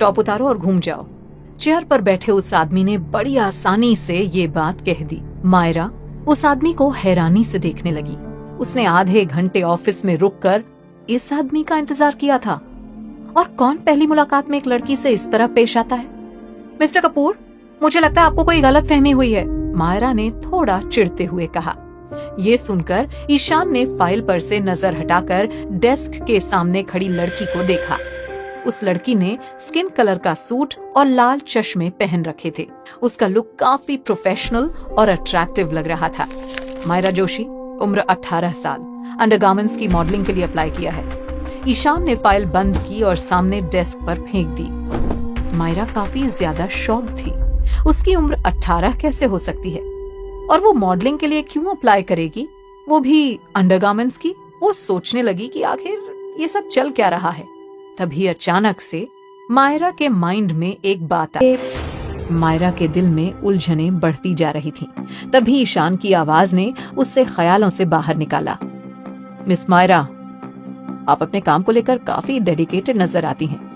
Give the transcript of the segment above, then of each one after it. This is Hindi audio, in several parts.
टॉप उतारो और घूम जाओ। चेयर पर बैठे उस आदमी ने बड़ी आसानी से ये बात कह दी। मायरा उस आदमी को हैरानी से देखने लगी। उसने आधे घंटे ऑफिस में रुककर इस आदमी का इंतजार किया था। और कौन पहली मुलाकात में एक लड़की से इस तरह पेश आता है? मिस्टर कपूर, मुझे लगता है आपको कोई गलत फहमी हुई है, मायरा ने थोड़ा चिढ़ते हुए कहा। ये सुनकर ईशान ने फाइल पर से नजर हटाकर डेस्क के सामने खड़ी लड़की को देखा। उस लड़की ने स्किन कलर का सूट और लाल चश्मे पहन रखे थे। उसका लुक काफी प्रोफेशनल और अट्रैक्टिव लग रहा था। मायरा जोशी, उम्र 18 साल, अंडरगारमेंट्स की मॉडलिंग के लिए अप्लाई किया है। ईशान ने फाइल बंद की और सामने डेस्क पर फेंक दी। मायरा काफी ज्यादा शॉक थी। उसकी उम्र 18 कैसे हो सकती है? और वो मॉडलिंग के लिए क्यों अप्लाई करेगी, वो भी अंडरगारमेंट्स की? वो सोचने लगी कि आखिर ये सब चल क्या रहा है। तभी अचानक से मायरा के माइंड में एक बात आई। मायरा के दिल में उलझने बढ़ती जा रही थीं। तभी ईशान की आवाज ने उससे ख्यालों से बाहर निकाला। मिस मायरा, आप अपने काम को लेकर काफी डेडिकेटेड नजर आती हैं।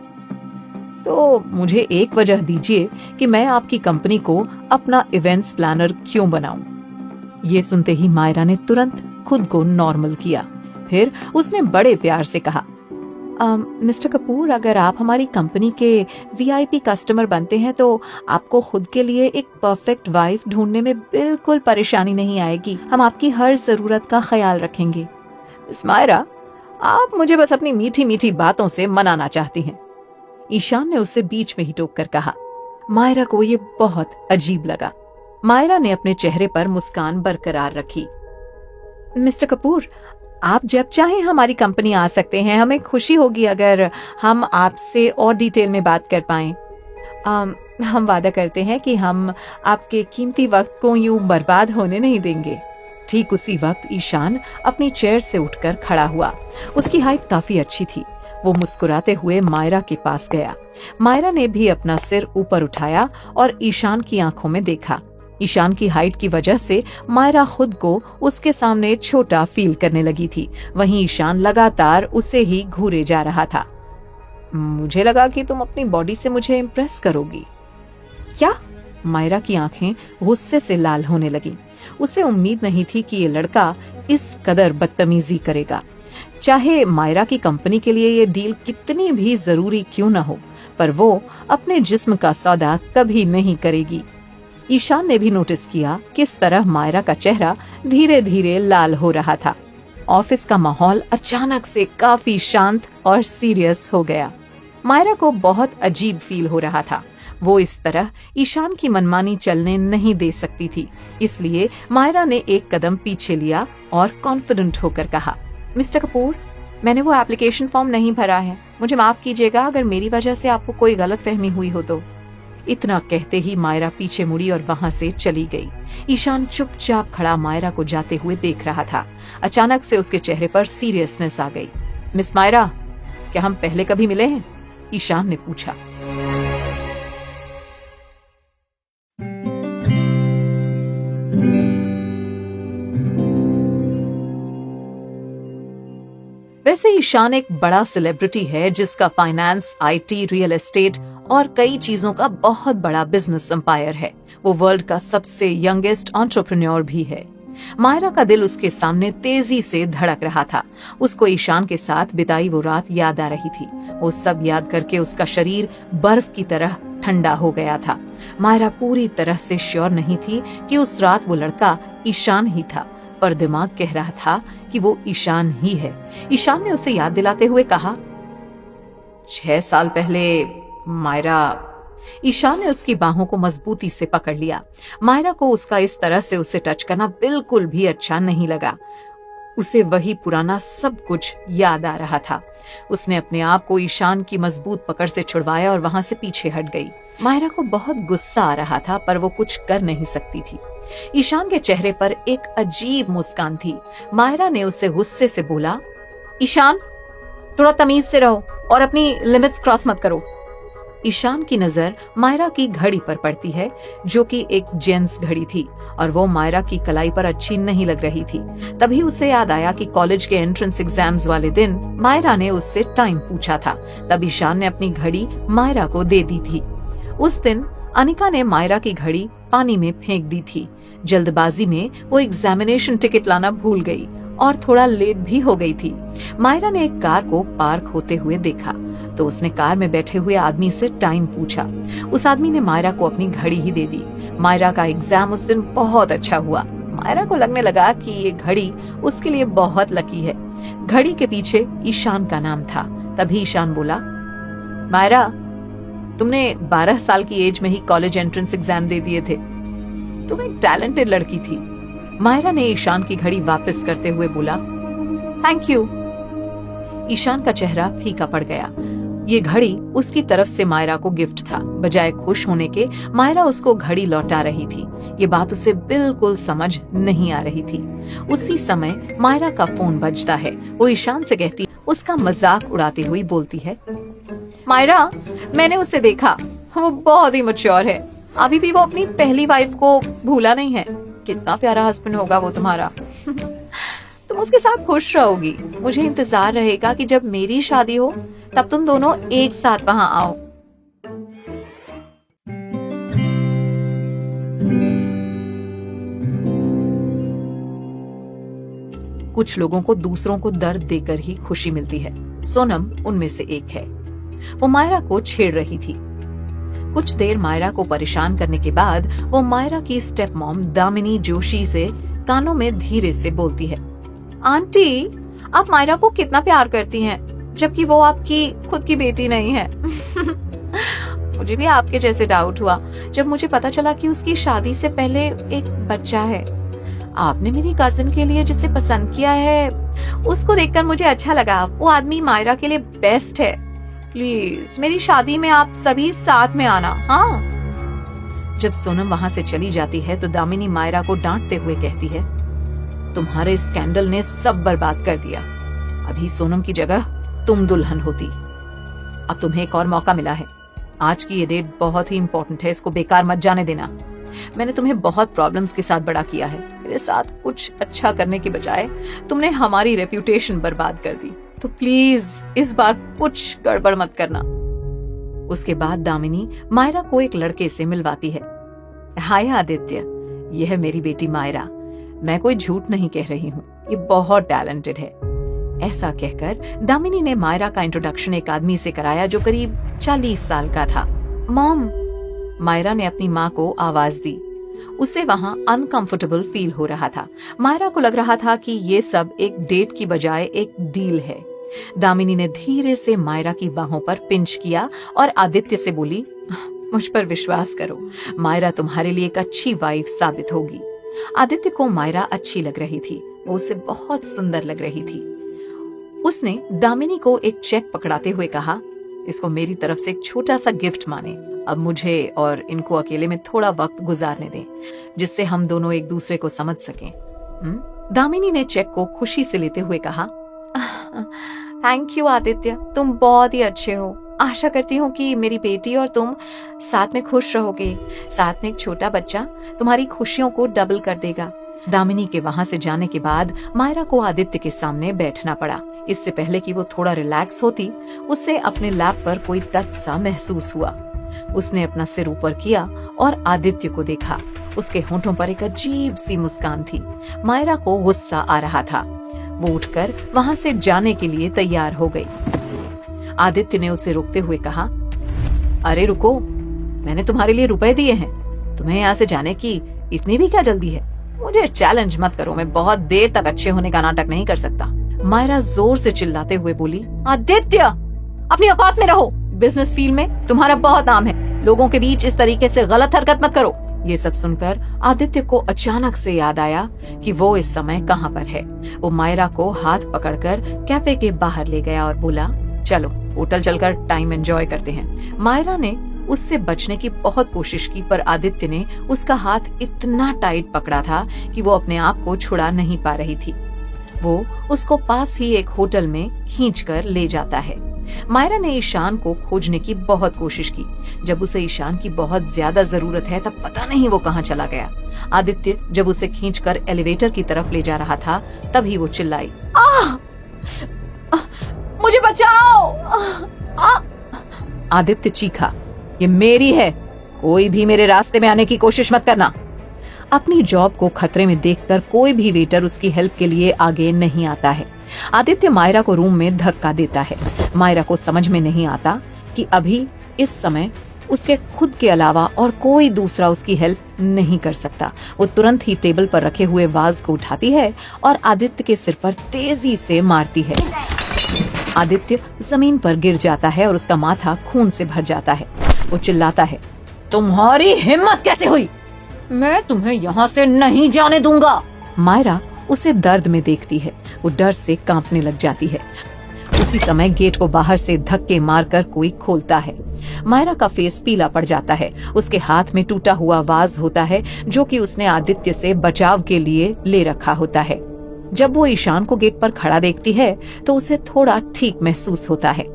तो मुझे एक वजह दीजिए कि मैं आपकी कंपनी को अपना इवेंट्स प्लानर क्यों बनाऊं। ये सुनते ही मायरा ने तुरंत खुद को नॉर्मल किया। फिर उसने बड़े प्यार से कहा, मिस्टर कपूर, अगर आप हमारी कंपनी के वीआईपी कस्टमर बनते हैं तो आपको खुद के लिए एक परफेक्ट वाइफ ढूंढने में बिल्कुल परेशानी नहीं आएगी। हम आपकी हर जरूरत का ख्याल रखेंगे। मिस मायरा, आप मुझे बस अपनी मीठी मीठी बातों से मनाना चाहती हैं, ईशान ने उससे बीच में ही टोककर कहा। मायरा को ये बहुत अजीब लगा। मायरा ने अपने चेहरे पर मुस्कान बरकरार रखी। मिस्टर कपूर, आप जब चाहें हमारी कंपनी आ सकते हैं। हमें खुशी होगी अगर हम आपसे और डिटेल में बात कर पाएं। हम वादा करते हैं कि हम आपके कीमती वक्त को यूं बर्बाद होने नहीं देंगे। ठीक उसी वक्त ईशान अपनी चेयर से उठकर खड़ा हुआ। उसकी हाइट काफी अच्छी थी। वो मुस्कुराते हुए मायरा के पास गया। मायरा ने भी अपना सिर ऊपर उठाया और ईशान की आंखों में देखा। ईशान की हाइट की वजह से मायरा खुद को उसके सामने छोटा फील करने लगी थी। वहीं ईशान लगातार उसे ही घूरे जा रहा था। मुझे लगा कि तुम अपनी बॉडी से मुझे इम्प्रेस करोगी। क्या? मायरा की आंखें गुस्से से लाल होने लगी। उसे उम्मीद नहीं थी कि ये लड़का इस कदर बदतमीजी करेगा। चाहे मायरा की कंपनी के लिए ये डील कितनी भी जरूरी क्यों न हो, पर वो अपने जिस्म का सौदा कभी नहीं करेगी। ईशान ने भी नोटिस किया किस तरह मायरा का चेहरा धीरे धीरे लाल हो रहा था। ऑफिस का माहौल अचानक से काफी शांत और सीरियस हो गया। मायरा को बहुत अजीब फील हो रहा था। वो इस तरह ईशान की मनमानी चलने नहीं दे सकती थी। इसलिए मायरा ने एक कदम पीछे लिया और कॉन्फिडेंट होकर कहा, मिस्टर कपूर, मैंने वो एप्लीकेशन फॉर्म नहीं भरा है। मुझे माफ कीजिएगा अगर मेरी वजह से आपको कोई गलतफहमी हुई हो तो। इतना कहते ही मायरा पीछे मुड़ी और वहां से चली गई। ईशान चुपचाप खड़ा मायरा को जाते हुए देख रहा था। अचानक से उसके चेहरे पर सीरियसनेस आ गई। मिस मायरा, क्या हम पहले कभी मिले हैं? ईशान ने पूछा। वैसे ईशान एक बड़ा सेलिब्रिटी है जिसका फाइनेंस, आईटी, रियल एस्टेट और कई चीजों का बहुत बड़ा बिजनेस एम्पायर है। वो वर्ल्ड का सबसे यंगेस्ट एंटरप्रेन्योर भी है। मायरा का दिल उसके सामने तेजी से धड़क रहा था। उसको ईशान के साथ बिताई वो रात याद आ रही थी। वो सब याद करके उसका शरीर बर्फ की तरह ठंडा हो गया था। मायरा पूरी तरह से श्योर नहीं थी कि उस रात वो लड़का ईशान ही था, पर दिमाग कह रहा था कि वो ईशान ही है। ईशान ने उसे याद दिलाते हुए कहा, 6 साल पहले मायरा। ईशान ने उसकी बाहों को मजबूती से पकड़ लिया। मायरा को उसका इस तरह से उसे टच करना बिल्कुल भी अच्छा नहीं लगा। उसे वही पुराना सब कुछ याद आ रहा था। उसने अपने आप को ईशान की मजबूत पकड़ से छुड़वाया और वहां से पीछे हट गई। मायरा को बहुत गुस्सा आ रहा था, पर वो कुछ कर नहीं सकती थी। ईशान के चेहरे पर एक अजीब मुस्कान थी। मायरा ने उससे गुस्से से बोला, ईशान, थोड़ा तमीज से रहो और अपनी लिमिट्स क्रॉस मत करो। ईशान की नजर मायरा की घड़ी पर पड़ती है, जो कि एक जेंट्स घड़ी थी और वो मायरा की कलाई पर अच्छी नहीं लग रही थी। तभी उसे याद आया कि कॉलेज के एंट्रेंस एग्जाम्स वाले दिन मायरा ने उससे टाइम पूछा था। तब ईशान ने अपनी घड़ी मायरा को दे दी थी। उस दिन अनिका ने मायरा की घड़ी पानी में फेंक दी थी। जल्दबाजी में वो एग्जामिनेशन टिकट लाना भूल गई और थोड़ा लेट भी हो गई थी। मायरा ने एक कार को पार्क होते हुए देखा तो उसने कार में बैठे हुए आदमी से टाइम पूछा। उस आदमी ने मायरा को अपनी घड़ी ही दे दी। मायरा का एग्जाम उस दिन बहुत अच्छा हुआ। मायरा को लगने लगा कि ये घड़ी उसके लिए बहुत लकी है। घड़ी के पीछे ईशान का नाम था। तभी ईशान बोला, मायरा, तुमने 12 साल की एज में ही कॉलेज एंट्रेंस एग्जाम दे दिए थे। तुम एक टैलेंटेड लड़की थी। मायरा ने ईशान की घड़ी वापस करते हुए बोला, थैंक यू। ईशान का चेहरा फीका पड़ गया। ये घड़ी उसकी तरफ से मायरा को गिफ्ट था। बजाय खुश होने के, मायरा उसको घड़ी लौटा रही थी। ये बात उसे बिल्कुल समझ नहीं आ रही थी। उसी समय मायरा का फोन बजता है। वो ईशान से कहती, उसका मजाक उड़ाती हुई बोलती है, मायरा, मैंने उसे देखा, वो बहुत ही मैच्योर है। अभी भी वो अपनी पहली वाइफ को भूला नहीं है। कितना प्यारा हस्बैंड होगा वो तुम्हारा। तुम उसके साथ खुश रहोगी। मुझे इंतजार रहेगा कि जब मेरी शादी हो तब तुम दोनों एक साथ वहां आओ। कुछ लोगों को दूसरों को दर्द देकर ही खुशी मिलती है। सोनम उनमें से एक है। वो मायरा को छेड़ रही थी। कुछ देर मायरा को परेशान करने के बाद वो मायरा की स्टेप मॉम दामिनी जोशी से कानों में धीरे से बोलती है, आंटी, आप मायरा को कितना प्यार करती हैं, जबकि वो आपकी खुद की बेटी नहीं है। मुझे भी आपके जैसे डाउट हुआ जब मुझे पता चला कि उसकी शादी से पहले एक बच्चा है। आपने मेरी कजिन के लिए जिसे पसंद किया है, उसको देखकर मुझे अच्छा लगा। वो आदमी मायरा के लिए बेस्ट है। प्लीज मेरी शादी में आप सभी साथ में आना। हाँ। जब सोनम वहां से चली जाती है तो दामिनी मायरा को डांटते हुए कहती है, तुम्हारे स्कैंडल ने सब बर्बाद कर दिया। अभी सोनम की जगह तुम दुल्हन होती। अब तुम्हें एक और मौका मिला है। आज की ये डेट बहुत ही इंपॉर्टेंट है, इसको बेकार मत जाने देना। मैंने तुम्हें बहुत प्रॉब्लम्स के साथ बड़ा किया है। मेरे साथ कुछ अच्छा करने के बजाय तुमने हमारी रेप्यूटेशन बर्बाद कर दी। तो प्लीज इस बार कुछ गड़बड़ मत करना। उसके बाद दामिनी मायरा को एक लड़के से मिलवाती है। हाय आदित्य, यह है मेरी बेटी मायरा। मैं कोई झूठ नहीं कह रही हूँ, ये बहुत टैलेंटेड है। ऐसा कहकर दामिनी ने मायरा का इंट्रोडक्शन एक आदमी से कराया जो करीब 40 साल का था। मॉम, मायरा ने अपनी माँ को आवाज दी। उसे वहां अनकंफर्टेबल फील हो रहा था। मायरा को लग रहा था कि ये सब एक डेट की बजाय एक डील है। दामिनी ने धीरे से मायरा की बाहों पर पिंच किया और आदित्य से बोली, मुझ पर विश्वास करो, मायरा तुम्हारे लिए एक अच्छी वाइफ साबित होगी। आदित्य को मायरा अच्छी लग रही थी। वो उसे बहुत सुंदर लग रही थी। उसने दामिनी को एक चेक पकड़ाते हुए कहा, इसको मेरी तरफ से एक छोटा सा गिफ्ट माने। अब मुझे और इनको अकेले में थोड़ा वक्त गुजारने दें, जिससे हम दोनों एक दूसरे को समझ सकें। दामिनी ने चेक को खुशी से लेते हुए कहा, थैंक यू आदित्य, तुम बहुत ही अच्छे हो। आशा करती हूँ कि मेरी बेटी और तुम साथ में खुश रहोगे। साथ में एक छोटा बच्चा तुम्हारी खुशियों को डबल कर देगा। दामिनी के वहां से जाने के बाद मायरा को आदित्य के सामने बैठना पड़ा। इससे पहले कि वो थोड़ा रिलैक्स होती, उसे अपने लैप पर कोई टच सा महसूस हुआ। उसने अपना सिर ऊपर किया और आदित्य को देखा। उसके होंठों पर एक अजीब सी मुस्कान थी। मायरा को गुस्सा आ रहा था। वो उठकर वहां से जाने के लिए तैयार हो गई। आदित्य ने उसे रोकते हुए कहा, अरे रुको, मैंने तुम्हारे लिए रुपए दिए हैं। तुम्हें यहाँ से जाने की इतनी भी क्या जल्दी है? मुझे चैलेंज मत करो, मैं बहुत देर तक अच्छे होने का नाटक नहीं कर सकता। मायरा जोर से चिल्लाते हुए बोली, आदित्य, अपनी औकात में रहो। बिजनेस फील्ड में तुम्हारा बहुत नाम है। लोगों के बीच इस तरीके से गलत हरकत मत करो। ये सब सुनकर आदित्य को अचानक से याद आया कि वो इस समय कहाँ पर है। वो मायरा को हाथ पकड़कर कैफे के बाहर ले गया और बोला, चलो होटल चलकर टाइम एंजॉय करते हैं। मायरा ने उससे बचने की बहुत कोशिश की, पर आदित्य ने उसका हाथ इतना टाइट पकड़ा था कि वो अपने आप को छुड़ा नहीं पा रही थी। वो उसको पास ही एक होटल में खींचकर ले जाता है। मायरा ने ईशान को खोजने की बहुत कोशिश की। जब उसे ईशान की बहुत ज्यादा जरूरत है तब पता नहीं वो कहाँ चला गया। आदित्य जब उसे खींचकर एलिवेटर की तरफ ले जा रहा था तभी वो चिल्लाई, मुझे बचाओ! आदित्य चीखा, ये मेरी है, कोई भी मेरे रास्ते में आने की कोशिश मत करना। अपनी जॉब को खतरे में देखकर कोई भी वेटर उसकी हेल्प के लिए आगे नहीं आता है। आदित्य मायरा को रूम में धक्का देता है। मायरा को समझ में नहीं आता कि अभी इस समय उसके खुद के अलावा और कोई दूसरा उसकी हेल्प नहीं कर सकता। वो तुरंत ही टेबल पर रखे हुए वाज को उठाती है और आदित्य के सिर पर तेजी से मारती है। आदित्य जमीन पर गिर जाता है और उसका माथा खून से भर जाता है। वो चिल्लाता है, तुम्हारी हिम्मत कैसे हुई? मैं तुम्हें यहाँ से नहीं जाने दूंगा। मायरा उसे दर्द में देखती है। वो डर से कांपने लग जाती है। उसी समय गेट को बाहर से धक्के मारकर कोई खोलता है। मायरा का फेस पीला पड़ जाता है। उसके हाथ में टूटा हुआ वाज होता है जो कि उसने आदित्य से बचाव के लिए ले रखा होता है। जब वो ईशान को गेट पर खड़ा देखती है तो उसे थोड़ा ठीक महसूस होता है।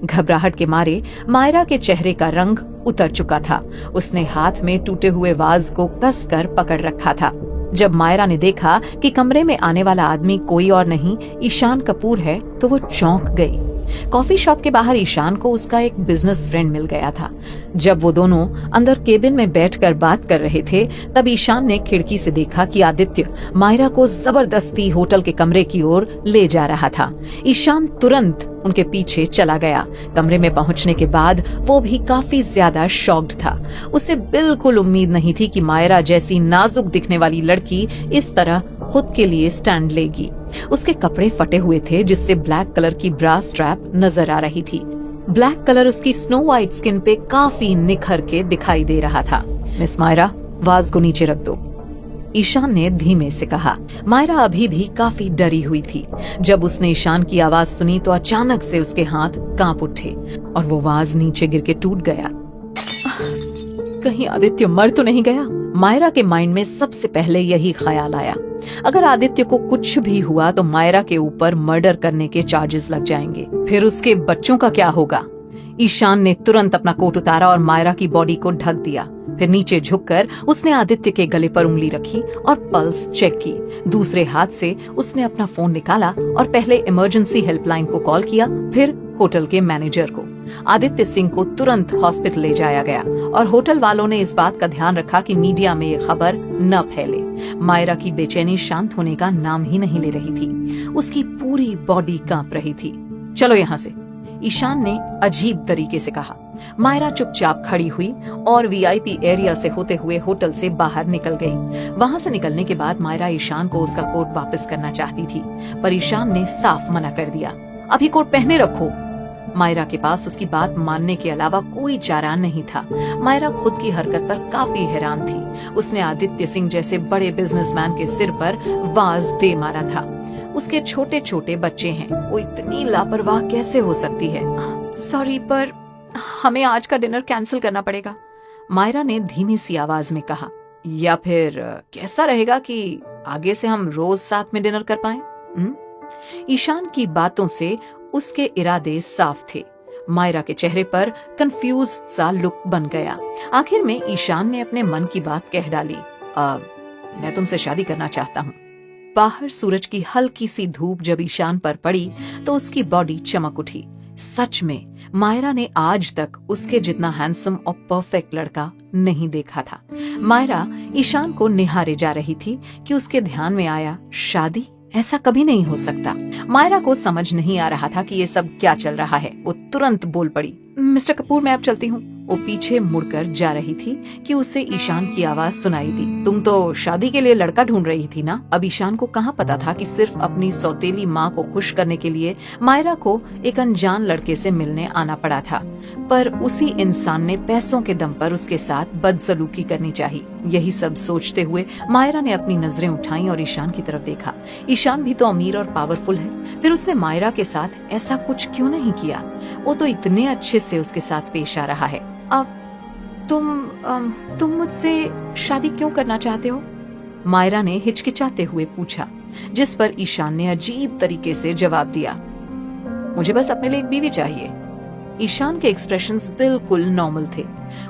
घबराहट के मारे मायरा के चेहरे का रंग उतर चुका था। उसने हाथ में टूटे हुए वाज को कसकर पकड़ रखा था। जब मायरा ने देखा कि कमरे में आने वाला आदमी कोई और नहीं ईशान कपूर है तो वो चौंक गई। कॉफी शॉप के बाहर ईशान को उसका एक बिजनेस फ्रेंड मिल गया था। जब वो दोनों अंदर केबिन में बैठकर बात कर रहे थे तब ईशान ने खिड़की से देखा कि आदित्य मायरा को जबरदस्ती होटल के कमरे की ओर ले जा रहा था। ईशान तुरंत उनके पीछे चला गया। कमरे में पहुंचने के बाद वो भी काफी ज्यादा शॉक्ड था। उसे बिल्कुल उम्मीद नहीं थी कि मायरा जैसी नाजुक दिखने वाली लड़की इस तरह खुद के लिए स्टैंड लेगी। उसके कपड़े फटे हुए थे जिससे ब्लैक कलर की ब्रा स्ट्रैप नजर आ रही थी। ब्लैक कलर उसकी स्नो व्हाइट स्किन पे काफी निखर के दिखाई दे रहा था। मिस मायरा, वाज को नीचे रख दो, ईशान ने धीमे से कहा। मायरा अभी भी काफी डरी हुई थी। जब उसने ईशान की आवाज सुनी तो अचानक से उसके हाथ कांप उठे और वो वाज नीचे गिर के टूट गया। कहीं आदित्य मर तो नहीं गया? मायरा के माइंड में सबसे पहले यही ख्याल आया। अगर आदित्य को कुछ भी हुआ तो मायरा के ऊपर मर्डर करने के चार्जेस लग जाएंगे। फिर उसके बच्चों का क्या होगा? ईशान ने तुरंत अपना कोट उतारा और मायरा की बॉडी को ढक दिया। फिर नीचे झुककर उसने आदित्य के गले पर उंगली रखी और पल्स चेक की। दूसरे हाथ से उसने अपना फोन निकाला और पहले इमरजेंसी हेल्पलाइन को कॉल किया, फिर होटल के मैनेजर को। आदित्य सिंह को तुरंत हॉस्पिटल ले जाया गया और होटल वालों ने इस बात का ध्यान रखा कि मीडिया में ये खबर न फैले। मायरा की बेचैनी शांत होने का नाम ही नहीं ले रही थी। उसकी पूरी बॉडी कांप रही थी। चलो यहाँ से, ईशान ने अजीब तरीके से कहा। मायरा चुपचाप खड़ी हुई और वीआईपी एरिया से होते हुए होटल से बाहर निकल गई। वहाँ से निकलने के बाद मायरा ईशान को उसका कोट वापस करना चाहती थी पर ईशान ने साफ मना कर दिया। अभी कोट पहने रखो। मायरा के पास उसकी बात मानने के अलावा कोई चारा नहीं था। मायरा खुद की हरकत पर काफी हैरान थी। उसने आदित्य सिंह जैसे बड़े बिजनेसमैन के सिर पर वाज दे मारा था। उसके छोटे छोटे बच्चे हैं, वो इतनी लापरवाह कैसे हो सकती है? सॉरी पर हमें आज का डिनर कैंसिल करना पड़ेगा, मायरा ने धीमी सी आवाज में कहा। या फिर कैसा रहेगा कि आगे से हम रोज साथ में डिनर कर पाएं? ईशान की बातों से उसके इरादे साफ थे। मायरा के चेहरे पर कंफ्यूज सा लुक बन गया। आखिर में ईशान ने अपने मन की बात कह डाली। मैं तुमसे शादी करना चाहता हूँ। बाहर सूरज की हल्की सी धूप जब ईशान पर पड़ी तो उसकी बॉडी चमक उठी। सच में मायरा ने आज तक उसके जितना हैंडसम और परफेक्ट लड़का नहीं देखा था। मायरा ईशान को निहारे जा रही थी कि उसके ध्यान में आया, शादी? ऐसा कभी नहीं हो सकता। मायरा को समझ नहीं आ रहा था कि ये सब क्या चल रहा है। वो तुरंत बोल पड़ी, मिस्टर कपूर, मैं अब चलती हूँ। वो पीछे मुड़कर जा रही थी कि उसे ईशान की आवाज सुनाई दी। तुम तो शादी के लिए लड़का ढूंढ रही थी ना? अब ईशान को कहाँ पता था कि सिर्फ अपनी सौतेली माँ को खुश करने के लिए मायरा को एक अनजान लड़के से मिलने आना पड़ा था। पर उसी इंसान ने पैसों के दम पर उसके साथ बदसलूकी करनी चाहिए। यही सब सोचते हुए मायरा ने अपनी नजरें उठाई और ईशान की तरफ देखा। ईशान भी तो अमीर और पावरफुल है, फिर उसने मायरा के साथ ऐसा कुछ क्यों नहीं किया? वो तो इतने अच्छे से उसके साथ पेश आ रहा है। अब तुम मुझसे शादी क्यों करना चाहते हो? मायरा ने हिचकिचाते हुए पूछा, जिस पर ईशान ने अजीब तरीके से जवाब दिया, मुझे बस अपने लिए एक बीवी चाहिए। ईशान के एक्सप्रेशंस बिल्कुल नॉर्मल थे।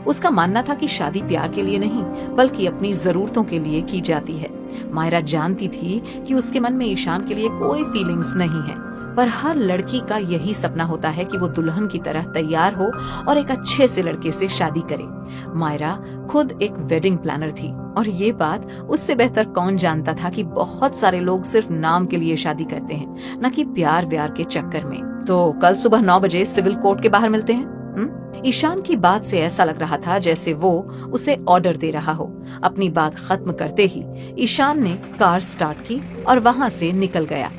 उसका मानना था कि शादी प्यार के लिए नहीं बल्कि अपनी जरूरतों के लिए की जाती है। मायरा जानती थी कि उसके मन में ईशान के लिए कोई फीलिंग्स नहीं है, पर हर लड़की का यही सपना होता है कि वो दुल्हन की तरह तैयार हो और एक अच्छे से लड़के से शादी करे। मायरा खुद एक वेडिंग प्लानर थी और ये बात उससे बेहतर कौन जानता था कि बहुत सारे लोग सिर्फ नाम के लिए शादी करते हैं, न कि प्यार व्यार के चक्कर में। तो कल सुबह 9 बजे सिविल कोर्ट के बाहर मिलते हैं। ईशान की बात से ऐसा लग रहा था जैसे वो उसे ऑर्डर दे रहा हो। अपनी बात खत्म करते ही ईशान ने कार स्टार्ट की और वहाँ से निकल गया।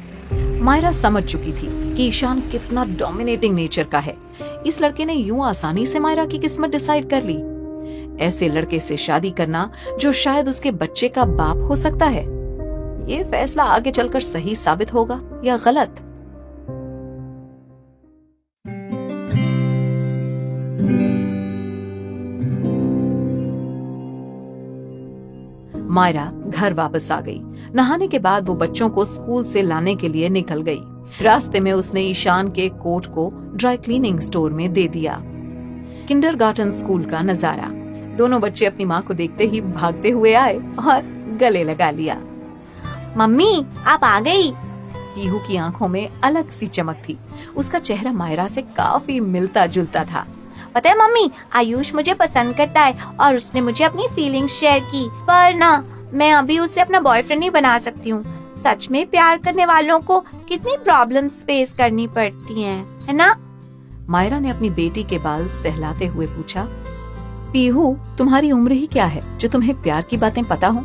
मायरा समझ चुकी थी कि ईशान कितना डोमिनेटिंग नेचर का है। इस लड़के ने यूं आसानी से मायरा की किस्मत डिसाइड कर ली। ऐसे लड़के से शादी करना जो शायद उसके बच्चे का बाप हो सकता है, ये फैसला आगे चलकर सही साबित होगा या गलत। मायरा घर वापस आ गई। नहाने के बाद वो बच्चों को स्कूल से लाने के लिए निकल गई। रास्ते में उसने ईशान के कोट को ड्राई क्लीनिंग स्टोर में दे दिया। किंडरगार्टन स्कूल का नजारा। दोनों बच्चे अपनी माँ को देखते ही भागते हुए आए और गले लगा लिया। मम्मी, आप आ गई। पीहू की आंखों में अलग सी चमक थी। उसका चेहरा मायरा से काफी मिलता जुलता था। पता है मम्मी, आयुष मुझे पसंद करता है और उसने मुझे अपनी फीलिंग्स शेयर की, पर ना मैं अभी उसे अपना बॉयफ्रेंड नहीं बना सकती हूँ। सच में प्यार करने वालों को कितनी प्रॉब्लम्स फेस करनी पड़ती हैं, है ना? मायरा ने अपनी बेटी के बाल सहलाते हुए पूछा, पीहू तुम्हारी उम्र ही क्या है जो तुम्हें प्यार की बातें पता हो?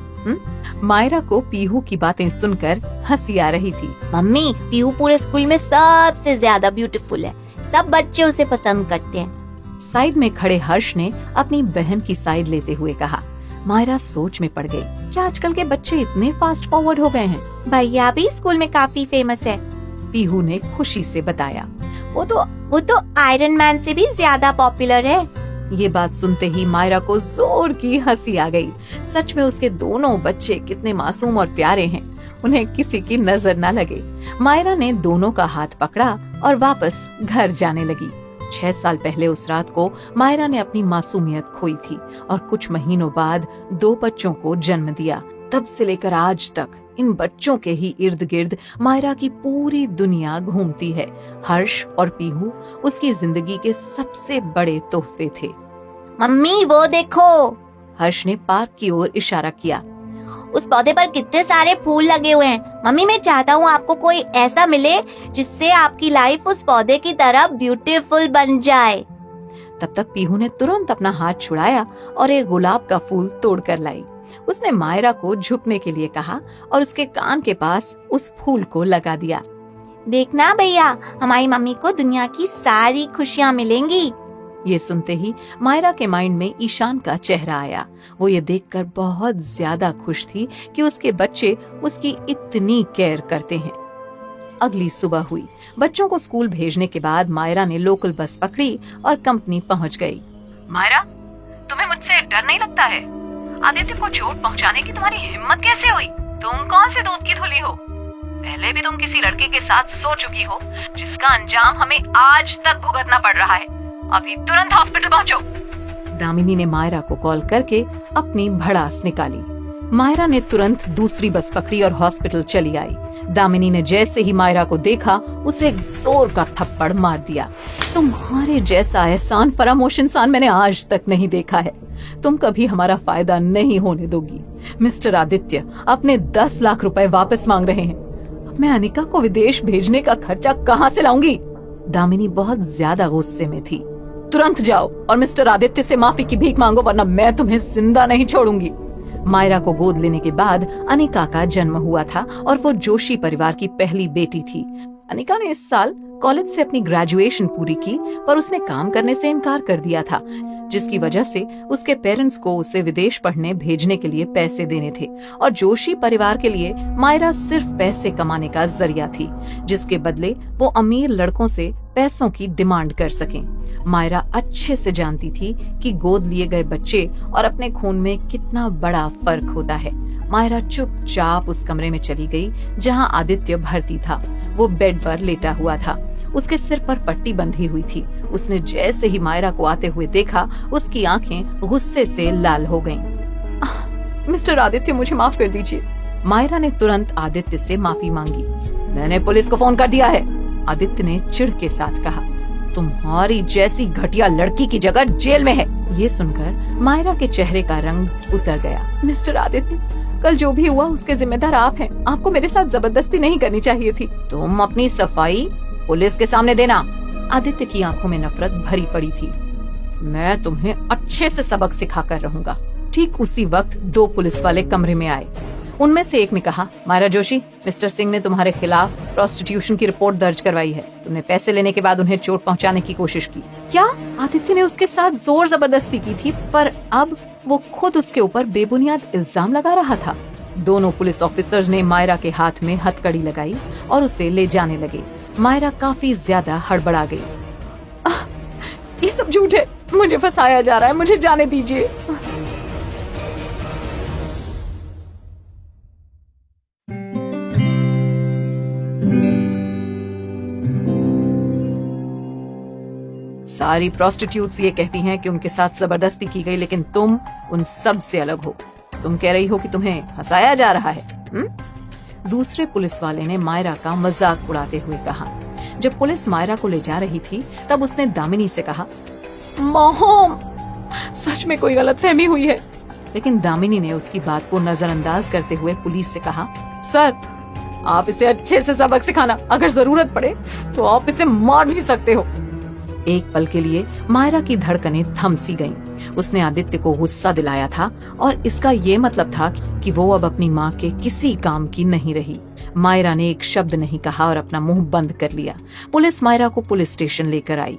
मायरा को पीहू की बातें सुनकर हंसी आ रही थी। मम्मी, पीहू पूरे स्कूल में सबसे ज्यादा ब्यूटीफुल है। सब बच्चे उसे पसंद करते हैं। साइड में खड़े हर्ष ने अपनी बहन की साइड लेते हुए कहा। मायरा सोच में पड़ गई। क्या आजकल के बच्चे इतने फास्ट फॉरवर्ड हो गए हैं? भैया भी स्कूल में काफी फेमस है, पीहू ने खुशी से बताया। वो तो आयरन मैन से भी ज्यादा पॉपुलर है। ये बात सुनते ही मायरा को जोर की हंसी आ गई। सच में उसके दोनों बच्चे कितने मासूम और प्यारे हैं, उन्हें किसी की नजर न लगे। मायरा ने दोनों का हाथ पकड़ा और वापस घर जाने लगी। 6 साल पहले उस रात को मायरा ने अपनी मासूमियत खोई थी और कुछ महीनों बाद 2 बच्चों को जन्म दिया। तब से लेकर आज तक इन बच्चों के ही इर्द गिर्द मायरा की पूरी दुनिया घूमती है। हर्ष और पीहू उसकी जिंदगी के सबसे बड़े तोहफे थे। मम्मी, वो देखो। हर्ष ने पार्क की ओर इशारा किया। उस पौधे पर कितने सारे फूल लगे हुए हैं। मम्मी, मैं चाहता हूँ आपको कोई ऐसा मिले जिससे आपकी लाइफ उस पौधे की तरह ब्यूटीफुल बन जाए। तब तक पीहू ने तुरंत अपना हाथ छुड़ाया और एक गुलाब का फूल तोड़ कर लाई। उसने मायरा को झुकने के लिए कहा और उसके कान के पास उस फूल को लगा दिया। देखना भैया, हमारी मम्मी को दुनिया की सारी खुशियाँ मिलेंगी। ये सुनते ही मायरा के माइंड में ईशान का चेहरा आया। वो ये देखकर बहुत ज्यादा खुश थी कि उसके बच्चे उसकी इतनी केयर करते हैं। अगली सुबह हुई। बच्चों को स्कूल भेजने के बाद मायरा ने लोकल बस पकड़ी और कंपनी पहुंच गई। मायरा, तुम्हें मुझसे डर नहीं लगता है? आदित्य को चोट पहुंचाने की तुम्हारी हिम्मत कैसे हुई? तुम कौन से दूध की धुली हो? पहले भी तुम किसी लड़के के साथ सो चुकी हो जिसका अंजाम हमें आज तक भुगतना पड़ रहा है। अभी तुरंत हॉस्पिटल पहुंचो। दामिनी ने मायरा को कॉल करके अपनी भड़ास निकाली। मायरा ने तुरंत दूसरी बस पकड़ी और हॉस्पिटल चली आई। दामिनी ने जैसे ही मायरा को देखा उसे एक जोर का थप्पड़ मार दिया। तुम्हारे जैसा एहसान फरामोश इंसान मैंने आज तक नहीं देखा है। तुम कभी हमारा फायदा नहीं होने दोगी। मिस्टर आदित्य अपने 10 लाख रुपए वापस मांग रहे हैं। अब मैं अनिका को विदेश भेजने का खर्चा कहाँ से लाऊंगी? दामिनी बहुत ज्यादा गुस्से में थी। तुरंत जाओ और मिस्टर आदित्य से माफी की भीख मांगो, वरना मैं तुम्हें जिंदा नहीं छोड़ूंगी। मायरा को गोद लेने के बाद अनिका का जन्म हुआ था और वो जोशी परिवार की पहली बेटी थी। अनिका ने इस साल कॉलेज से अपनी ग्रेजुएशन पूरी की, पर उसने काम करने से इनकार कर दिया था, जिसकी वजह से उसके पेरेंट्स को उसे विदेश पढ़ने भेजने के लिए पैसे देने थे और जोशी परिवार के लिए मायरा सिर्फ पैसे कमाने का जरिया थी, जिसके बदले वो अमीर लड़कों से पैसों की डिमांड कर सकें। मायरा अच्छे से जानती थी कि गोद लिए गए बच्चे और अपने खून में कितना बड़ा फर्क होता है। मायरा चुपचाप उस कमरे में चली गई जहां आदित्य भर्ती था। वो बेड पर लेटा हुआ था, उसके सिर पर पट्टी बंधी हुई थी। उसने जैसे ही मायरा को आते हुए देखा, उसकी आंखें गुस्से से लाल हो गईं। मिस्टर आदित्य, मुझे माफ कर दीजिए। मायरा ने तुरंत आदित्य से माफी मांगी। मैंने पुलिस को फोन कर दिया है, आदित्य ने चिढ़ के साथ कहा। तुम्हारी जैसी घटिया लड़की की जगह जेल में है। ये सुनकर मायरा के चेहरे का रंग उतर गया। मिस्टर आदित्य, कल जो भी हुआ उसके जिम्मेदार आप हैं। आपको मेरे साथ जबरदस्ती नहीं करनी चाहिए थी। तुम अपनी सफाई पुलिस के सामने देना। आदित्य की आंखों में नफरत भरी पड़ी थी। मैं तुम्हें अच्छे से सबक सिखा कर रहूंगा। ठीक उसी वक्त 2 पुलिस वाले कमरे में आए। उनमें से एक ने कहा, मायरा जोशी, मिस्टर सिंह ने तुम्हारे खिलाफ प्रोस्टिट्यूशन की रिपोर्ट दर्ज करवाई है। तुमने पैसे लेने के बाद उन्हें चोट पहुंचाने की कोशिश की। क्या? आदित्य ने उसके साथ जोर जबरदस्ती की थी, पर अब वो खुद उसके ऊपर बेबुनियाद इल्जाम लगा रहा था। दोनों पुलिस ऑफिसर्स ने मायरा के हाथ में हथकड़ी लगाई और उसे ले जाने लगे। मायरा काफी ज्यादा हड़बड़ा गई। ये सब झूठ है, मुझे फंसाया जा रहा है, मुझे जाने दीजिए। सारी प्रोस्टिट्यूट्स ये कहती हैं कि उनके साथ जबरदस्ती की गई, लेकिन तुम उन सब से अलग हो। तुम कह रही हो कि तुम्हें फंसाया जा रहा है। दूसरे पुलिस वाले ने मायरा का मजाक उड़ाते हुए कहा। जब पुलिस मायरा को ले जा रही थी, तब उसने दामिनी से कहा, मॉम, सच में कोई गलतफहमी हुई है। लेकिन दामिनी ने उसकी बात को नजरअंदाज करते हुए पुलिस से कहा, सर, आप इसे अच्छे से सबक सिखाना। अगर जरूरत पड़े तो आप इसे मार भी सकते हो। एक पल के लिए मायरा की धड़कनें थम सी गईं। उसने आदित्य को गुस्सा दिलाया था और इसका ये मतलब था कि वो अब अपनी माँ के किसी काम की नहीं रही। मायरा ने एक शब्द नहीं कहा और अपना मुंह बंद कर लिया। पुलिस मायरा को पुलिस स्टेशन लेकर आई।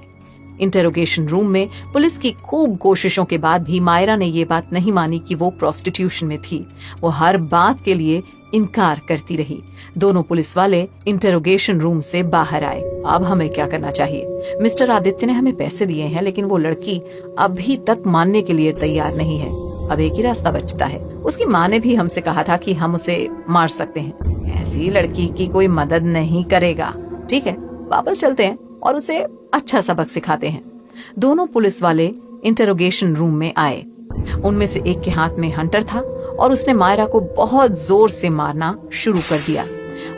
इंटरोगेशन रूम में पुलिस की खूब कोशिशों के बाद भी मायरा ने ये बात नहीं मानी कि वो प्रोस्टिट्यूशन में थी। वो हर बात के लिए इनकार करती रही। दोनों पुलिस वाले इंटरोगेशन रूम से बाहर आए। अब हमें क्या करना चाहिए? मिस्टर आदित्य ने हमें पैसे दिए हैं, लेकिन वो लड़की अभी तक मानने के लिए तैयार नहीं है। अब एक ही रास्ता बचता है। उसकी माँ ने भी हमसे कहा था कि हम उसे मार सकते हैं। ऐसी लड़की की कोई मदद नहीं करेगा। ठीक है, वापस चलते हैं और उसे अच्छा सबक सिखाते हैं। दोनों पुलिस वाले इंटरोगेशन रूम में आए। उनमें से एक के हाथ में हंटर था और उसने मायरा को बहुत जोर से मारना शुरू कर दिया।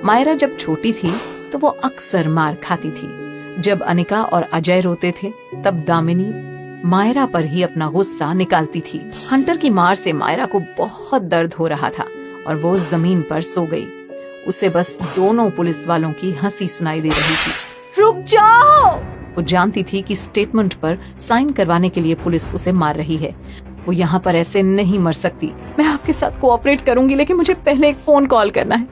मायरा जब छोटी थी तो वो अक्सर मार खाती थी। जब अनिका और अजय रोते थे, तब दामिनी मायरा पर ही अपना गुस्सा निकालती थी। हंटर की मार से मायरा को बहुत दर्द हो रहा था और वो जमीन पर सो गई। उसे बस दोनों पुलिस वालों की हंसी सुनाई दे रही थी। रुक जाओ! वो जानती थी कि स्टेटमेंट पर साइन करवाने के लिए पुलिस उसे मार रही है। वो यहाँ पर ऐसे नहीं मर सकती। मैं आपके साथ कोऑपरेट करूंगी, लेकिन मुझे पहले एक फोन कॉल करना है,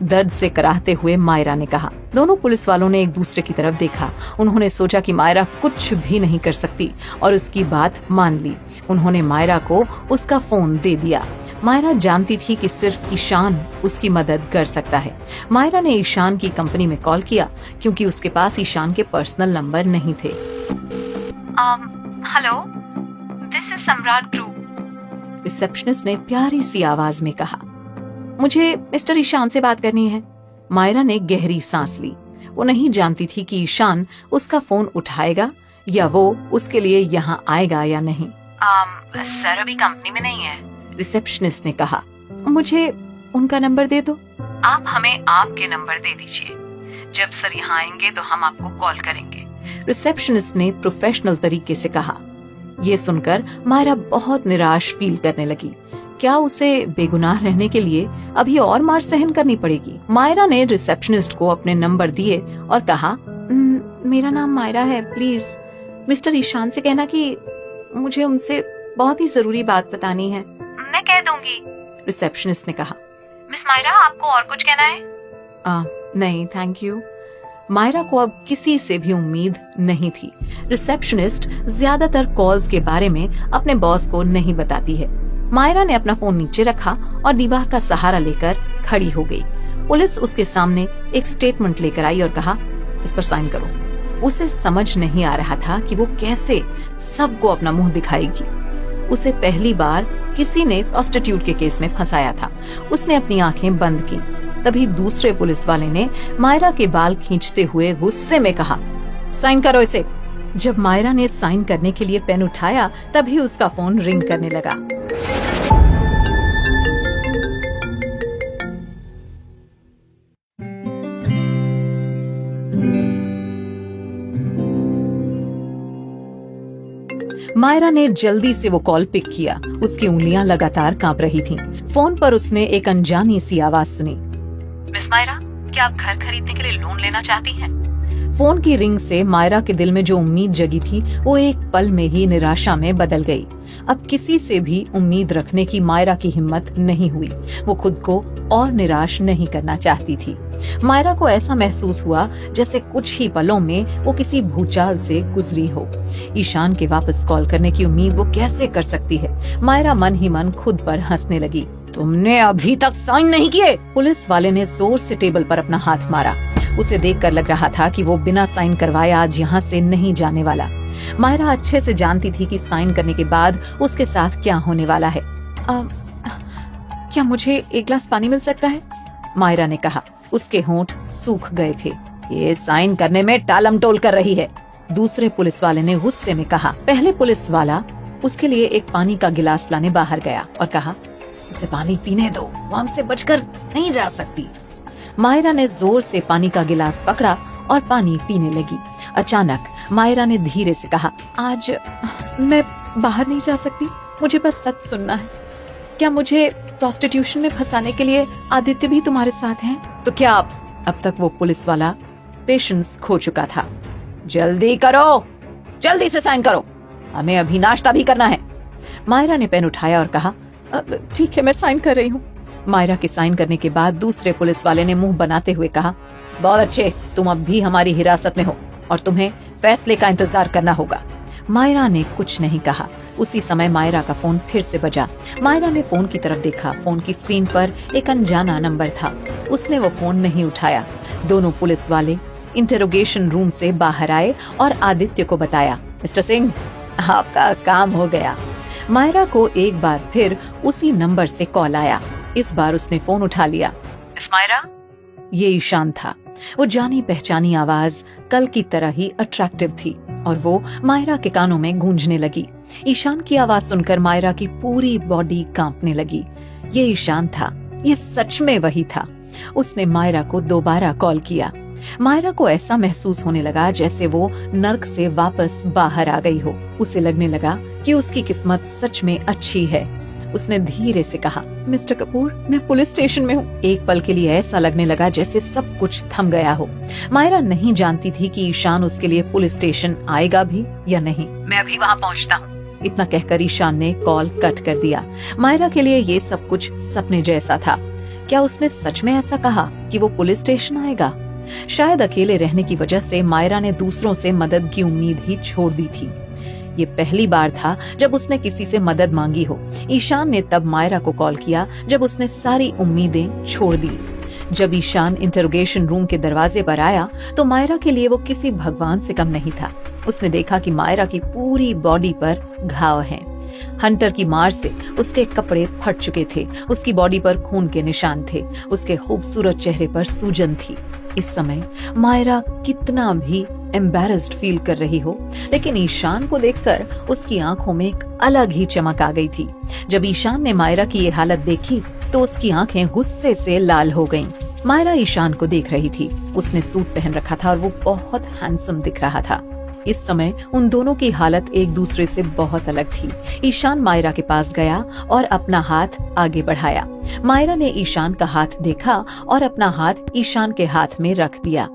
दर्द से कराहते हुए मायरा ने कहा। दोनों पुलिस वालों ने एक दूसरे की तरफ देखा। उन्होंने सोचा कि मायरा कुछ भी नहीं कर सकती और उसकी बात मान ली। उन्होंने मायरा को उसका फोन दे दिया। मायरा जानती थी कि सिर्फ ईशान उसकी मदद कर सकता है। मायरा ने ईशान की कंपनी में कॉल किया क्योंकि उसके पास ईशान के पर्सनल नंबर नहीं थे। हेलो, दिस इज सम्राट ग्रुप। रिसेप्शनिस्ट ने प्यारी सी आवाज में कहा। मुझे मिस्टर ईशान से बात करनी है। मायरा ने गहरी सांस ली। वो नहीं जानती थी कि ईशान उसका फोन उठाएगा या वो उसके लिए यहाँ आएगा या नहीं। सर अभी कंपनी में नहीं है, रिसेप्शनिस्ट ने कहा। मुझे उनका नंबर दे दो। आप हमें आपके नंबर दे दीजिए। जब सर यहाँ आएंगे तो हम आपको कॉल करेंगे, रिसेप्शनिस्ट ने प्रोफेशनल तरीके से कहा। ये सुनकर मायरा बहुत निराश फील करने लगी। क्या उसे बेगुनाह रहने के लिए अभी और मार सहन करनी पड़ेगी? मायरा ने रिसेप्शनिस्ट को अपने नंबर दिए और कहा, मेरा नाम मायरा है, प्लीज मिस्टर ईशान से कहना कि मुझे उनसे बहुत ही जरूरी बात बतानी है। मैं कह दूंगी, रिसेप्शनिस्ट ने कहा। मिस मायरा, आपको और कुछ कहना है? नहीं, थैंक यू। मायरा को अब किसी से भी उम्मीद नहीं थी। रिसेप्शनिस्ट ज्यादातर कॉल्स के बारे में अपने बॉस को नहीं बताती है। मायरा ने अपना फोन नीचे रखा और दीवार का सहारा लेकर खड़ी हो गई। पुलिस उसके सामने एक स्टेटमेंट लेकर आई और कहा, इस पर साइन करो। उसे समझ नहीं आ रहा था कि वो कैसे सबको अपना मुंह दिखाएगी। उसे पहली बार किसी ने प्रोस्टिट्यूट के केस में फंसाया था। उसने अपनी आंखें बंद की। तभी दूसरे पुलिस वाले ने मायरा के बाल खींचते हुए गुस्से में कहा, साइन करो इसे। जब मायरा ने साइन करने के लिए पेन उठाया तभी उसका फोन रिंग करने लगा। मायरा ने जल्दी से वो कॉल पिक किया। उसकी उंगलियां लगातार कांप रही थीं। फोन पर उसने एक अनजानी सी आवाज सुनी, मिस मायरा, क्या आप घर खरीदने के लिए लोन लेना चाहती हैं? फोन की रिंग से मायरा के दिल में जो उम्मीद जगी थी वो एक पल में ही निराशा में बदल गई। अब किसी से भी उम्मीद रखने की मायरा की हिम्मत नहीं हुई। वो खुद को और निराश नहीं करना चाहती थी। मायरा को ऐसा महसूस हुआ जैसे कुछ ही पलों में वो किसी भूचाल से गुजरी हो। ईशान के वापस कॉल करने की उम्मीद वो कैसे कर सकती है? मायरा मन ही मन खुद पर हंसने लगी। तुमने अभी तक साइन नहीं किए? पुलिस वाले ने जोर से टेबल पर अपना हाथ मारा। उसे देखकर लग रहा था कि वो बिना साइन करवाए आज यहाँ से नहीं जाने वाला। मायरा अच्छे से जानती थी कि साइन करने के बाद उसके साथ क्या होने वाला है। क्या मुझे एक गिलास पानी मिल सकता है? मायरा ने कहा। उसके होंठ सूख गए थे। ये साइन करने में टालमटोल कर रही है, दूसरे पुलिस वाले ने गुस्से में कहा। पहले पुलिस वाला उसके लिए एक पानी का गिलास लाने बाहर गया और कहा, उसे पानी पीने दो, वो हमसे बचकर नहीं जा सकती। मायरा ने जोर से पानी का गिलास पकड़ा और पानी पीने लगी। अचानक मायरा ने धीरे से कहा, आज मैं बाहर नहीं जा सकती, मुझे बस सच सुनना है। क्या मुझे प्रोस्टिट्यूशन में फंसाने के लिए आदित्य भी तुम्हारे साथ हैं? तो क्या आप? अब तक वो पुलिस वाला पेशेंस खो चुका था। जल्दी करो, जल्दी से साइन करो, हमें अभी नाश्ता भी करना है। मायरा ने पेन उठाया और कहा, ठीक है, मैं साइन कर रही हूँ। मायरा के साइन करने के बाद दूसरे पुलिस वाले ने मुंह बनाते हुए कहा, बहुत अच्छे, तुम अब भी हमारी हिरासत में हो और तुम्हें फैसले का इंतजार करना होगा। मायरा ने कुछ नहीं कहा। उसी समय मायरा का फोन फिर से बजा। मायरा ने फोन की तरफ देखा। फोन की स्क्रीन पर एक अनजाना नंबर था। उसने वो फोन नहीं उठाया। दोनों पुलिस वाले इंटरोगेशन रूम से बाहर आए और आदित्य को बताया, मिस्टर सिंह, आपका काम हो गया। मायरा को एक बार फिर उसी नंबर से कॉल आया। इस बार उसने फोन उठा लिया। मिस मायरा, ये ईशान था। वो जानी पहचानी आवाज कल की तरह ही अट्रैक्टिव थी और वो मायरा के कानों में गूंजने लगी। ईशान की आवाज सुनकर मायरा की पूरी बॉडी कांपने लगी। ये ईशान था, ये सच में वही था। उसने मायरा को दोबारा कॉल किया। मायरा को ऐसा महसूस होने लगा जैसे वो नर्क से वापस बाहर आ गई हो। उसे लगने लगा कि उसकी किस्मत सच में अच्छी है। उसने धीरे से कहा, मिस्टर कपूर, मैं पुलिस स्टेशन में हूँ। एक पल के लिए ऐसा लगने लगा जैसे सब कुछ थम गया हो। मायरा नहीं जानती थी कि ईशान उसके लिए पुलिस स्टेशन आएगा भी या नहीं। मैं अभी वहाँ पहुँचता हूँ, इतना कहकर ईशान ने कॉल कट कर दिया। मायरा के लिए ये सब कुछ सपने जैसा था। क्या उसने सच में ऐसा कहा कि वो पुलिस स्टेशन आएगा? शायद अकेले रहने की वजह से मायरा ने दूसरों से मदद की उम्मीद ही छोड़ दी थी। ये पहली बार था जब उसने किसी से मदद मांगी हो। ईशान ने तब मायरा को कॉल किया जब उसने सारी उम्मीदें छोड़ दी। जब ईशान इंटरोगेशन रूम के दरवाजे पर आया तो मायरा के लिए वो किसी भगवान से कम नहीं था। उसने देखा कि मायरा की पूरी बॉडी पर घाव हैं। हंटर की मार से उसके कपड़े फट चुके थे। उसकी बॉडी पर खून के निशान थे। उसके खूबसूरत चेहरे पर सूजन थी। इस समय मायरा कितना भी एम्बैरेस्ड फील कर रही हो, लेकिन ईशान को देखकर उसकी आंखों में एक अलग ही चमक आ गई थी। जब ईशान ने मायरा की ये हालत देखी तो उसकी आंखें गुस्से से लाल हो गईं। मायरा ईशान को देख रही थी। उसने सूट पहन रखा था और वो बहुत हैंडसम दिख रहा था। इस समय उन दोनों की हालत एक दूसरे से बहुत अलग थी। ईशान मायरा के पास गया और अपना हाथ आगे बढ़ाया। मायरा ने ईशान का हाथ देखा और अपना हाथ ईशान के हाथ में रख दिया।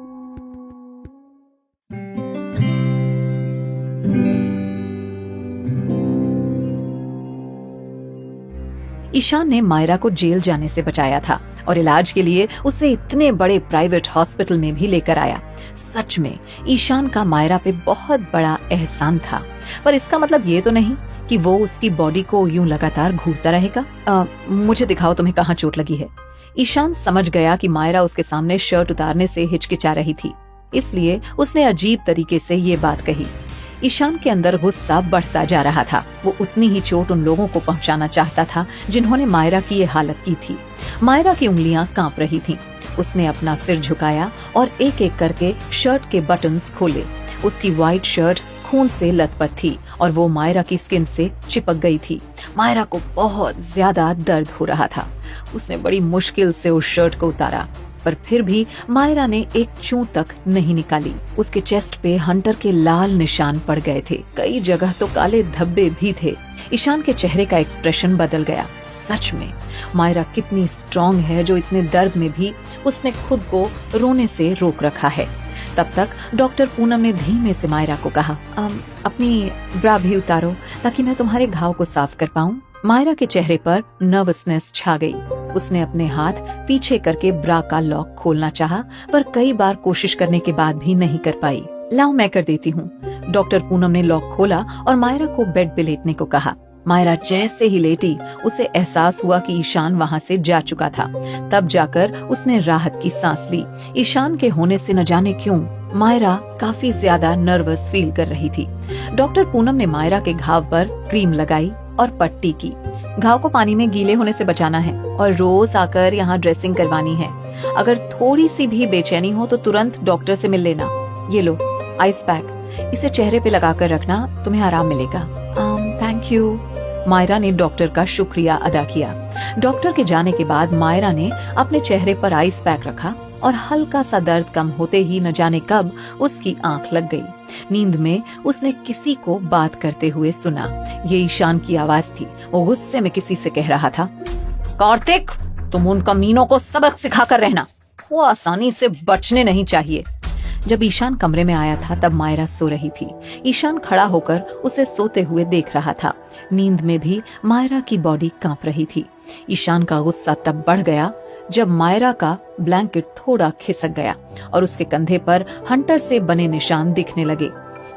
ईशान ने मायरा को जेल जाने से बचाया था और इलाज के लिए उसे इतने बड़े प्राइवेट हॉस्पिटल में भी लेकर आया। सच में ईशान का मायरा पे बहुत बड़ा एहसान था, पर इसका मतलब ये तो नहीं कि वो उसकी बॉडी को यूं लगातार घूरता रहेगा। मुझे दिखाओ तुम्हें कहाँ चोट लगी है। ईशान समझ गया कि मायरा उसके सामने शर्ट उतारने से हिचकिचा रही थी। इसलिए उसने अजीब तरीके से ये बात कही। ईशान के अंदर गुस्सा बढ़ता जा रहा था। वो उतनी ही चोट उन लोगों को पहुंचाना चाहता था जिन्होंने मायरा की ये हालत की थी। मायरा की उंगलियां कांप रही थीं। उसने अपना सिर झुकाया और एक एक करके शर्ट के बटन्स खोले। उसकी व्हाइट शर्ट खून से लथपथ थी और वो मायरा की स्किन से चिपक गई थी। मायरा को बहुत ज्यादा दर्द हो रहा था। उसने बड़ी मुश्किल से उस शर्ट को उतारा, पर फिर भी मायरा ने एक चूं तक नहीं निकाली। उसके चेस्ट पे हंटर के लाल निशान पड़ गए थे। कई जगह तो काले धब्बे भी थे। ईशान के चेहरे का एक्सप्रेशन बदल गया। सच में मायरा कितनी स्ट्रॉन्ग है जो इतने दर्द में भी उसने खुद को रोने से रोक रखा है। तब तक डॉक्टर पूनम ने धीमे से मायरा को कहा, अपनी ब्रा भी उतारो ताकि मैं तुम्हारे घाव को साफ कर पाऊं। मायरा के चेहरे पर नर्वसनेस छा गई। उसने अपने हाथ पीछे करके ब्रा का लॉक खोलना चाहा, पर कई बार कोशिश करने के बाद भी नहीं कर पाई। लाओ मैं कर देती हूँ। डॉक्टर पूनम ने लॉक खोला और मायरा को बेड पे लेटने को कहा। मायरा जैसे ही लेटी, उसे एहसास हुआ कि ईशान वहाँ से जा चुका था। तब जाकर उसने राहत की सांस ली। ईशान के होने से न जाने क्यों मायरा काफी ज्यादा नर्वस फील कर रही थी। डॉक्टर पूनम ने मायरा के घाव पर क्रीम लगाई और पट्टी की। घाव को पानी में गीले होने से बचाना है और रोज आकर यहाँ ड्रेसिंग करवानी है। अगर थोड़ी सी भी बेचैनी हो तो तुरंत डॉक्टर से मिल लेना। ये लो आइस पैक, इसे चेहरे पे लगाकर रखना, तुम्हें आराम मिलेगा। Thank you. मायरा ने डॉक्टर का शुक्रिया अदा किया। डॉक्टर के जाने के बाद मायरा ने अपने चेहरे पर आइस पैक रखा और हल्का सा दर्द कम होते ही न जाने कब उसकी आंख लग गई। नींद में उसने किसी को बात करते हुए सुना। ये ईशान की आवाज थी। वो गुस्से में किसी से कह रहा था, कार्तिक, तुम उन कमीनों को सबक सिखाकर रहना, वो आसानी से बचने नहीं चाहिए। जब ईशान कमरे में आया था तब मायरा सो रही थी। ईशान खड़ा होकर उसे सोते हुए देख रहा था। नींद में भी मायरा की बॉडी कांप रही थी। ईशान का गुस्सा तब बढ़ गया जब मायरा का ब्लैंकेट थोड़ा खिसक गया और उसके कंधे पर हंटर से बने निशान दिखने लगे।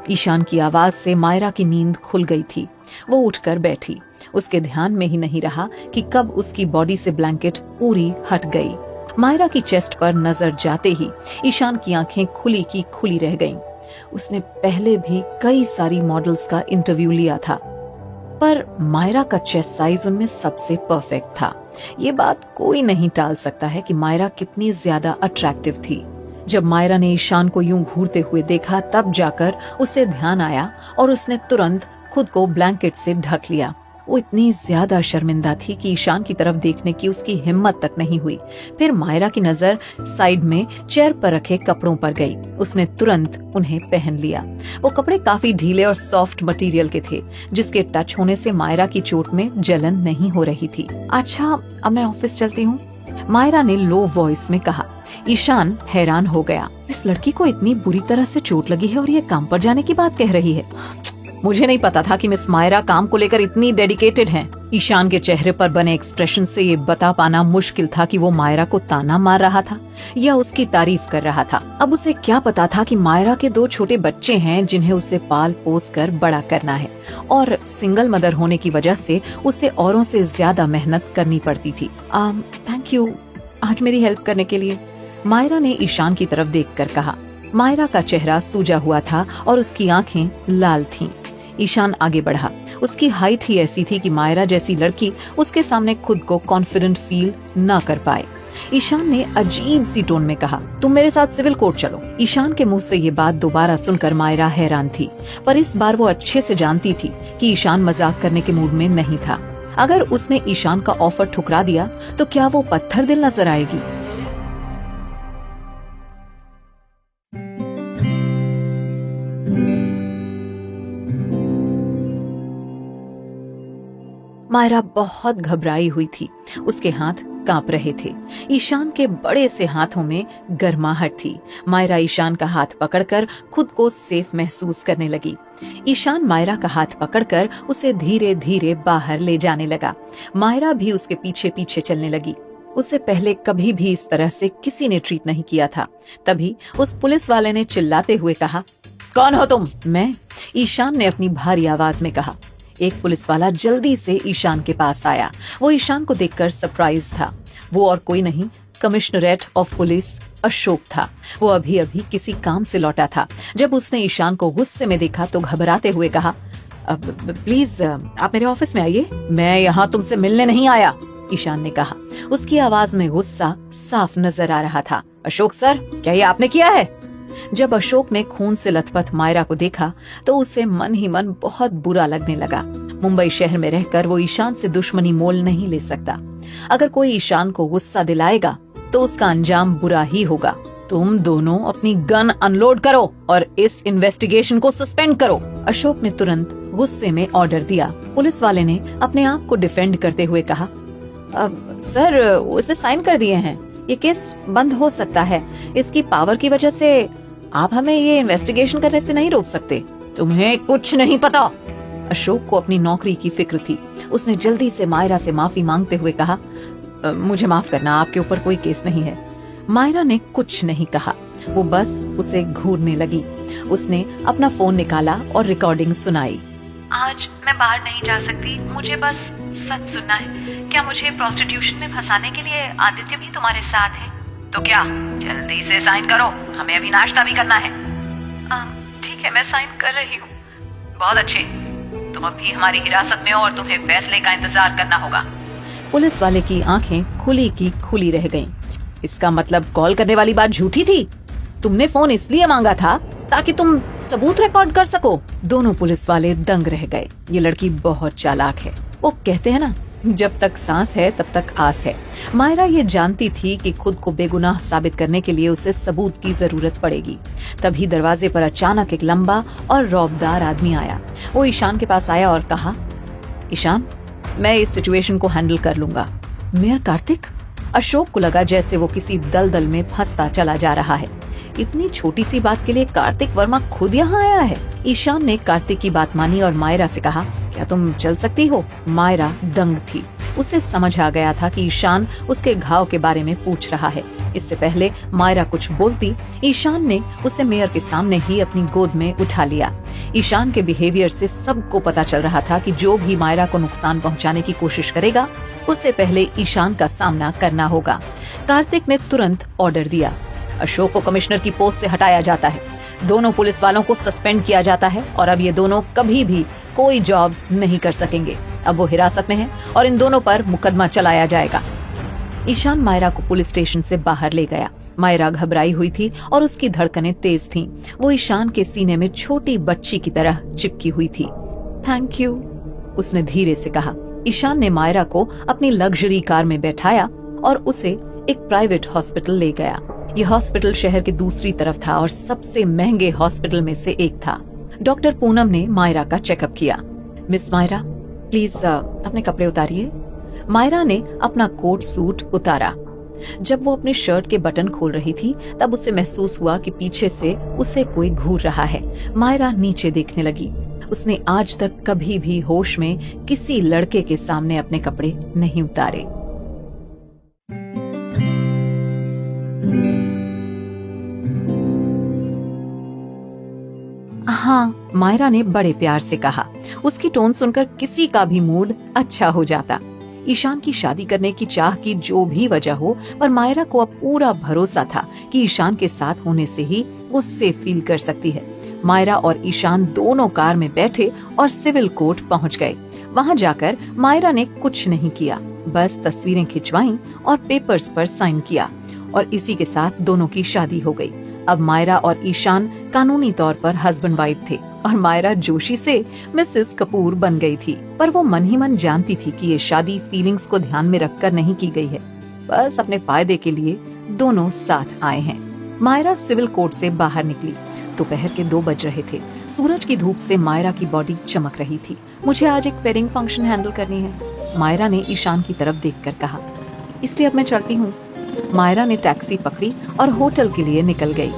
ईशान की आवाज से मायरा की नींद खुल गई थी। वो उठकर बैठी। उसके ध्यान में ही नहीं रहा कि कब उसकी बॉडी से ब्लैंकेट पूरी हट गई। मायरा की चेस्ट पर नजर जाते ही ईशान की आंखें खुली की खुली रह गईं। उसने पहले भी कई सारी मॉडल्स का इंटरव्यू लिया था, पर मायरा का चेस्ट साइज उनमें सबसे परफेक्ट था। ये बात कोई नहीं टाल सकता है कि मायरा कितनी ज्यादा अट्रैक्टिव थी। जब मायरा ने ईशान को यूं घूरते हुए देखा तब जाकर उसे ध्यान आया और उसने तुरंत खुद को ब्लैंकेट से ढक लिया। वो इतनी ज्यादा शर्मिंदा थी कि ईशान की तरफ देखने की उसकी हिम्मत तक नहीं हुई। फिर मायरा की नजर साइड में चेयर पर रखे कपड़ों पर गई। उसने तुरंत उन्हें पहन लिया। वो कपड़े काफी ढीले और सॉफ्ट मटेरियल के थे, जिसके टच होने से मायरा की चोट में जलन नहीं हो रही थी। अच्छा, अब मैं ऑफिस चलती हूँ, मायरा ने लो वॉइस में कहा। ईशान हैरान हो गया। इस लड़की को इतनी बुरी तरह से चोट लगी है और ये काम पर जाने की बात कह रही है। मुझे नहीं पता था कि मिस मायरा काम को लेकर इतनी डेडिकेटेड हैं। ईशान के चेहरे पर बने एक्सप्रेशन से ये बता पाना मुश्किल था कि वो मायरा को ताना मार रहा था या उसकी तारीफ कर रहा था। अब उसे क्या पता था कि मायरा के 2 छोटे बच्चे हैं जिन्हें उसे पाल पोस कर बड़ा करना है और सिंगल मदर होने की वजह से उसे औरों से ज्यादा मेहनत करनी पड़ती थी। थैंक यू आज मेरी हेल्प करने के लिए, मायरा ने ईशान की तरफ देखकर कहा। मायरा का चेहरा सूजा हुआ था और उसकी आंखें लाल थीं। ईशान आगे बढ़ा। उसकी हाइट ही ऐसी थी कि मायरा जैसी लड़की उसके सामने खुद को कॉन्फिडेंट फील न कर पाए। ईशान ने अजीब सी टोन में कहा, तुम मेरे साथ सिविल कोर्ट चलो। ईशान के मुंह से ये बात दोबारा सुनकर मायरा हैरान थी, पर इस बार वो अच्छे से जानती थी कि ईशान मजाक करने के मूड में नहीं था। अगर उसने ईशान का ऑफर ठुकरा दिया तो क्या वो पत्थर दिल नजर आएगी। मायरा बहुत घबराई हुई थी। उसके हाथ कांप रहे थे। ईशान के बड़े से हाथों में गर्माहट थी। मायरा ईशान का हाथ पकड़कर खुद को सेफ महसूस करने लगी। ईशान मायरा का हाथ पकड़कर उसे धीरे धीरे बाहर ले जाने लगा। मायरा भी उसके पीछे पीछे चलने लगी। उससे पहले कभी भी इस तरह से किसी ने ट्रीट नहीं किया था। तभी उस पुलिस वाले ने चिल्लाते हुए कहा, कौन हो तुम? मैं, ईशान ने अपनी भारी आवाज में कहा। एक पुलिस वाला जल्दी से ईशान के पास आया। वो ईशान को देखकर सरप्राइज था। वो और कोई नहीं, कमिश्नरेट ऑफ पुलिस अशोक था। वो अभी अभी किसी काम से लौटा था। जब उसने ईशान को गुस्से में देखा तो घबराते हुए कहा, प्लीज आप मेरे ऑफिस में आइए, मैं यहाँ तुमसे मिलने नहीं आया, ईशान ने कहा। उसकी आवाज में गुस्सा साफ नजर आ रहा था। अशोक सर, क्या ये आपने किया है? जब अशोक ने खून से लथपथ मायरा को देखा तो उसे मन ही मन बहुत बुरा लगने लगा। मुंबई शहर में रहकर वो ईशान से दुश्मनी मोल नहीं ले सकता। अगर कोई ईशान को गुस्सा दिलाएगा तो उसका अंजाम बुरा ही होगा। तुम दोनों अपनी गन अनलोड करो और इस इन्वेस्टिगेशन को सस्पेंड करो, अशोक ने तुरंत गुस्से में ऑर्डर दिया। पुलिस वाले ने अपने आप को डिफेंड करते हुए कहा, सर उसने साइन कर दिए हैं, ये केस बंद हो सकता है। इसकी पावर की वजह से आप हमें ये इन्वेस्टिगेशन करने से नहीं रोक सकते। तुम्हें कुछ नहीं पता। अशोक को अपनी नौकरी की फिक्र थी। उसने जल्दी से मायरा से माफी मांगते हुए कहा, मुझे माफ करना, आपके ऊपर कोई केस नहीं है। मायरा ने कुछ नहीं कहा, वो बस उसे घूरने लगी। उसने अपना फोन निकाला और रिकॉर्डिंग सुनाई। आज मैं बाहर नहीं जा सकती, मुझे बस सच सुनना है। क्या मुझे प्रोस्टिट्यूशन में फंसाने के लिए आदित्य भी तुम्हारे साथ है? तो क्या, जल्दी से साइन करो, हमें अभी नाश्ता भी करना है। ठीक है, मैं साइन कर रही हूँ। बहुत अच्छे, तुम अभी हमारी हिरासत में हो और तुम्हें फैसले का इंतजार करना होगा। पुलिस वाले की आंखें खुली की खुली रह गईं। इसका मतलब कॉल करने वाली बात झूठी थी? तुमने फोन इसलिए मांगा था ताकि तुम सबूत रिकॉर्ड कर सको? दोनों पुलिस वाले दंग रह गए। ये लड़की बहुत चालाक है। वो कहते हैं ना, जब तक सांस है तब तक आस है। मायरा ये जानती थी कि खुद को बेगुनाह साबित करने के लिए उसे सबूत की जरूरत पड़ेगी। तभी दरवाजे पर अचानक एक लंबा और रौबदार आदमी आया। वो ईशान के पास आया और कहा, ईशान, मैं इस सिचुएशन को हैंडल कर लूंगा। मेयर कार्तिक? अशोक को लगा जैसे वो किसी दलदल में फंसता चला जा रहा है। इतनी छोटी सी बात के लिए कार्तिक वर्मा खुद यहाँ आया है। ईशान ने कार्तिक की बात मानी और मायरा से कहा, क्या तुम चल सकती हो? मायरा दंग थी। उसे समझ आ गया था कि ईशान उसके घाव के बारे में पूछ रहा है। इससे पहले मायरा कुछ बोलती, ईशान ने उसे मेयर के सामने ही अपनी गोद में उठा लिया। ईशान के बिहेवियर से सबको पता चल रहा था कि जो भी मायरा को नुकसान पहुंचाने की कोशिश करेगा, उससे पहले ईशान का सामना करना होगा। कार्तिक ने तुरंत ऑर्डर दिया, अशोक को कमिश्नर की पोस्ट से हटाया जाता है, दोनों पुलिस वालों को सस्पेंड किया जाता है और अब ये दोनों कभी भी कोई जॉब नहीं कर सकेंगे। अब वो हिरासत में हैं और इन दोनों पर मुकदमा चलाया जाएगा। ईशान मायरा को पुलिस स्टेशन से बाहर ले गया। मायरा घबराई हुई थी और उसकी धड़कनें तेज थीं। वो ईशान के सीने में छोटी बच्ची की तरह चिपकी हुई थी। थैंक यू, उसने धीरे से कहा। ईशान ने मायरा को अपनी लग्जरी कार में बैठाया और उसे एक प्राइवेट हॉस्पिटल ले गया। यह हॉस्पिटल शहर के दूसरी तरफ था और सबसे महंगे हॉस्पिटल में से एक था। डॉक्टर पूनम ने मायरा का चेकअप किया। मिस मायरा, प्लीज अपने कपड़े उतारिए। मायरा ने अपना कोट सूट उतारा। जब वो अपने शर्ट के बटन खोल रही थी तब उसे महसूस हुआ कि पीछे से उसे कोई घूर रहा है। मायरा नीचे देखने लगी। उसने आज तक कभी भी होश में किसी लड़के के सामने अपने कपड़े नहीं उतारे। हाँ, मायरा ने बड़े प्यार से कहा। उसकी टोन सुनकर किसी का भी मूड अच्छा हो जाता। ईशान की शादी करने की चाह की जो भी वजह हो, पर मायरा को अब पूरा भरोसा था कि ईशान के साथ होने से ही वो सेफ फील कर सकती है। मायरा और ईशान दोनों कार में बैठे और सिविल कोर्ट पहुंच गए। वहां जाकर मायरा ने कुछ नहीं किया, बस तस्वीरें खिंचवाईं और पेपर्स पर साइन किया और इसी के साथ दोनों की शादी हो गई। अब मायरा और ईशान कानूनी तौर पर हस्बैंड वाइफ थे और मायरा जोशी से मिसेस कपूर बन गई थी। पर वो मन ही मन जानती थी कि ये शादी फीलिंग्स को ध्यान में रखकर नहीं की गई है, बस अपने फायदे के लिए दोनों साथ आए हैं। मायरा सिविल कोर्ट से बाहर निकली। दोपहर के 2 बज रहे थे। सूरज की धूप से मायरा की बॉडी चमक रही थी। मुझे आज एक वेडिंग फंक्शन हैंडल करनी है, मायरा ने ईशान की तरफ देखकर कहा। इसलिए अब मैं चलती हूँ। मायरा ने टैक्सी पकड़ी और होटल के लिए निकल गई।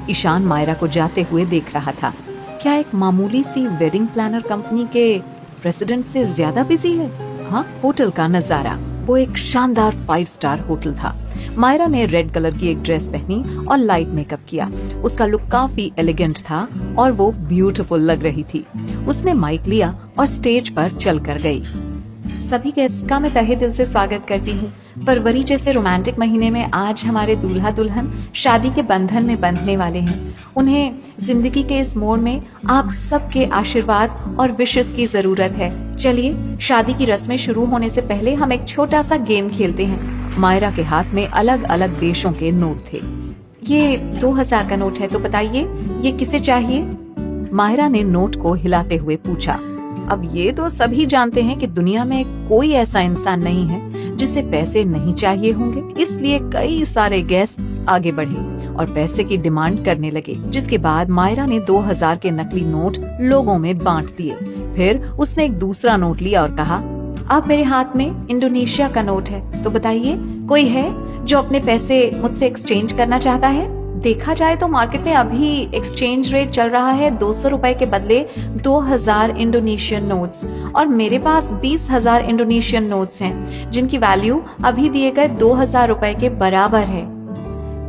ईशान मायरा को जाते हुए देख रहा था। क्या एक मामूली सी वेडिंग प्लानर कंपनी के प्रेसिडेंट से ज्यादा बिजी है? हाँ, होटल का नजारा, वो एक शानदार 5 स्टार होटल था। मायरा ने रेड कलर की एक ड्रेस पहनी और लाइट मेकअप किया। उसका लुक काफी एलिगेंट था और वो ब्यूटीफुल लग रही थी। उसने माइक लिया और स्टेज पर चल कर गई। सभी गेस्ट का मैं तहे दिल से स्वागत करती हूँ। फरवरी जैसे रोमांटिक महीने में आज हमारे दूल्हा दुल्हन शादी के बंधन में बंधने वाले हैं। उन्हें जिंदगी के इस मोड़ में आप सबके आशीर्वाद और विशेस की जरूरत है। चलिए शादी की रस्में शुरू होने से पहले हम एक छोटा सा गेम खेलते हैं। मायरा के हाथ में अलग अलग देशों के नोट थे। ये 2000 का नोट है, तो बताइए ये किसे चाहिए? मायरा ने नोट को हिलाते हुए पूछा। अब ये तो सभी जानते हैं कि दुनिया में कोई ऐसा इंसान नहीं है जिसे पैसे नहीं चाहिए होंगे, इसलिए कई सारे गेस्ट्स आगे बढ़े और पैसे की डिमांड करने लगे, जिसके बाद मायरा ने 2000 के नकली नोट लोगों में बांट दिए। फिर उसने एक दूसरा नोट लिया और कहा, अब मेरे हाथ में इंडोनेशिया का नोट है, तो बताइए कोई है जो अपने पैसे मुझसे एक्सचेंज करना चाहता है? देखा जाए तो मार्केट में अभी एक्सचेंज रेट चल रहा है 200 रुपए के बदले 2000 इंडोनेशियन नोट्स, और मेरे पास 20,000 इंडोनेशियन नोट्स हैं जिनकी वैल्यू अभी दिए गए 2000 रुपए के बराबर है।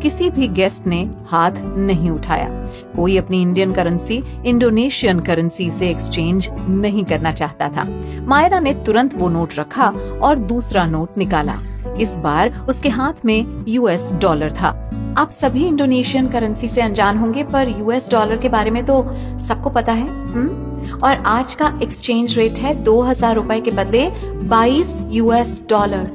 किसी भी गेस्ट ने हाथ नहीं उठाया। कोई अपनी इंडियन करेंसी इंडोनेशियन करेंसी से एक्सचेंज नहीं करना चाहता था। मायरा ने तुरंत वो नोट रखा और दूसरा नोट निकाला। इस बार उसके हाथ में यूएस डॉलर था। आप सभी इंडोनेशियन करेंसी से अनजान होंगे, पर यूएस डॉलर के बारे में तो सबको पता है। और आज का एक्सचेंज रेट है 2000 रुपए के बदले 22 यूएस डॉलर।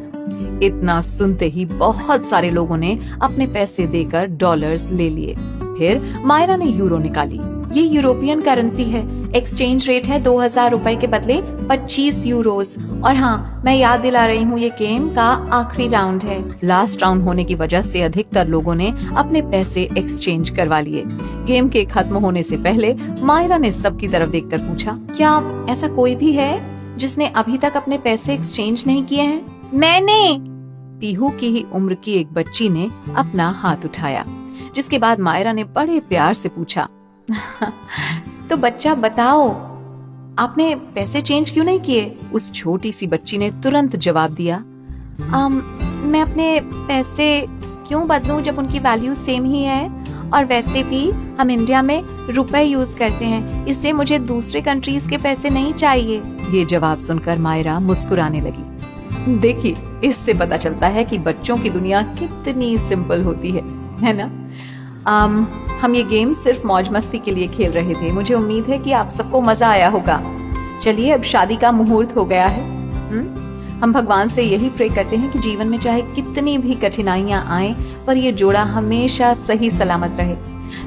इतना सुनते ही बहुत सारे लोगों ने अपने पैसे देकर डॉलर्स ले लिए। फिर मायरा ने यूरो निकाली। ये यूरोपियन करेंसी है। एक्सचेंज रेट है 2000 रुपए के बदले 25 यूरोस। और हाँ, मैं याद दिला रही हूँ, ये गेम का आखिरी राउंड है। लास्ट राउंड होने की वजह से अधिकतर लोगों ने अपने पैसे एक्सचेंज करवा लिए। गेम के खत्म होने से पहले मायरा ने सबकी तरफ देखकर पूछा, क्या ऐसा कोई भी है जिसने अभी तक अपने पैसे एक्सचेंज नहीं किए हैं? मैंने। पीहू की ही उम्र की एक बच्ची ने अपना हाथ उठाया, जिसके बाद मायरा ने बड़े प्यार से पूछा, तो बच्चा बताओ, आपने पैसे चेंज क्यों नहीं किए? उस छोटी सी बच्ची ने तुरंत जवाब दिया, मैं अपने पैसे क्यों बदलूं जब उनकी वैल्यू सेम ही है, और वैसे भी हम इंडिया में रुपए यूज करते हैं, इसलिए मुझे दूसरे कंट्रीज के पैसे नहीं चाहिए। ये जवाब सुनकर मायरा मुस्कुराने लगी। देखिए, इससे पता चलता है कि बच्चों की दुनिया कितनी सिंपल होती है ना? हम ये गेम सिर्फ मौज मस्ती के लिए खेल रहे थे। मुझे उम्मीद है कि आप सबको मजा आया होगा। चलिए, अब शादी का मुहूर्त हो गया है। हम भगवान से यही प्रे करते हैं कि जीवन में चाहे कितनी भी कठिनाइयां आए, पर ये जोड़ा हमेशा सही सलामत रहे।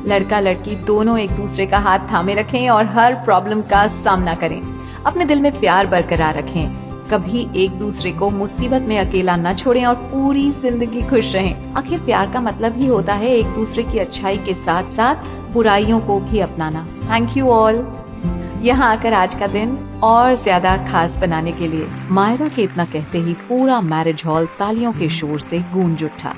लड़का लड़की दोनों एक दूसरे का हाथ थामे रखें और हर प्रॉब्लम का सामना करें। अपने दिल में प्यार बरकरार रखें। कभी एक दूसरे को मुसीबत में अकेला न छोड़ें और पूरी जिंदगी खुश रहें। आखिर प्यार का मतलब ही होता है एक दूसरे की अच्छाई के साथ साथ बुराइयों को भी अपनाना। Thank you all. यहाँ आकर आज का दिन और ज्यादा खास बनाने के लिए। मायरा के इतना कहते ही पूरा मैरिज हॉल तालियों के शोर से गूंज उठा।